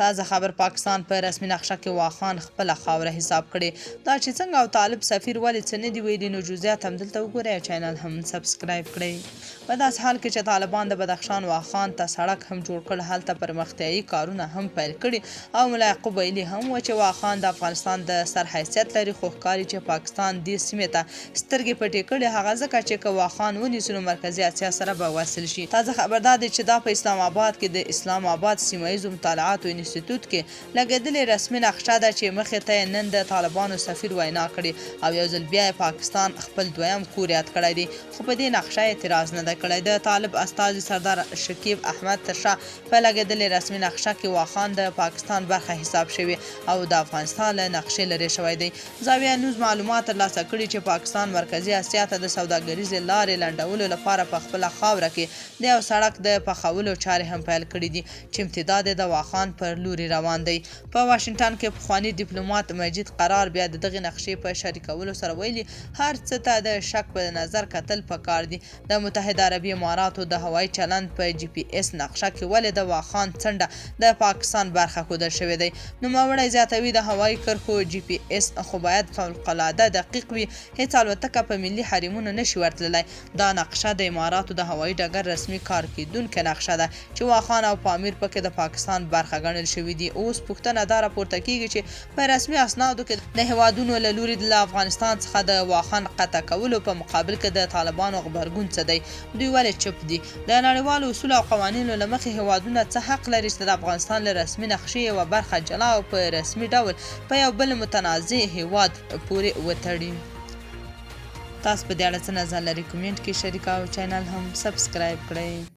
تازه خبر پاکستان په رسمي نقشه کې واخان خپله خاوره حساب کړي. دا چې څنګه او طالب سفیر ولې څه نه دي ویلي، نو جزئیات هم دلته وګورئ او چینل هم سبسکرایب کړئ. په داسې حال کې چې طالبان د بدخشان واخان ته سړک هم جوړ کړ، هلته پرمختیایي کارونه هم پیل کړي او ملا یعقوب ویلي هم و چې واخان د افغانستان د سر حیثیت لري، خو ښکاري چې پاکستان دې سیمې ته سترګې پټې کړي، هغه ځکه چې که واخان ونیسو نو مرکزي اسیا سره به وصل شي. تازه خبر دا دی چې دا په اسلام آباد کې د اسلام آباد سیمه‌ییزو مطالعاتو انسټیټیوټ کې لګېدلې رسمي نقشه ده چې مخې ته نن د طالبانو سفیر وینا کړې او یو ځل بیا پاکستان خپل دویم کور یاد کړی دی، خو په دې نقشه اعتراض نه ده کړی. د طالب استازي سردار شکیب احمد تر شا په لګېدلې رسمي نقشه کې واخان د پاکستان برخه حساب شوی او د افغانستان له نقشې لرې شوی دی. زاویه نیوز معلومات ترلاسه کړي چې پاکستان مرکزي اسیا ته د سوداګریزې لارې لنډولو لپاره په خپله خاوره کې د یو سړک د پخولو چارې هم پیل کړي دي چې امتداد د واخان پر لوري روان دی. په واشنګټن کې پخواني ډیپلوماټ مجید قرار بیا د دغې نقشې په شریکولو سره ویلي هر څه ته د شک په نظر کتل پکار دي. د متحده عربي اماراتو د هوایي چلند په جی پی اس نقشه کې ولې د واخان څنډه د پاکستان برخه ښودل شوې دی. نوموړی زیاتوي د هوایي کرښو جی پی اس خو باید فوقالعاده دقیق وي، هیڅ الوتکه په ملي حرمونو نشي ورتللی. دا نقشه د اماراتو د هوایي ډګر رسمي کار کیدونکې نقشه ده چې واخان او پامیر پکې د پاکستان برخه ګڼل شوي دي. اوس پوښتنه دا راپورته کیږي چې په رسمي اسنادو کې د هیوادونو له لوري له افغانستان څخه د واخان قطع کولو په مقابل کې د طالبانو غبرګون څه دی، دوی ولې چپ دي؟ د نړیوالو اصولو او قوانینو له مخې هیوادونه څه حق لري چې د افغانستان له رسمي نقشې یوه برخه جلا او په رسمي ډول په یو بل متنازع هیواد پورې وتړي؟ تاسو په دې اړه څه نظر لرئ؟ کومنټ کې شریک او چینل هم سبسکرایب کړئ.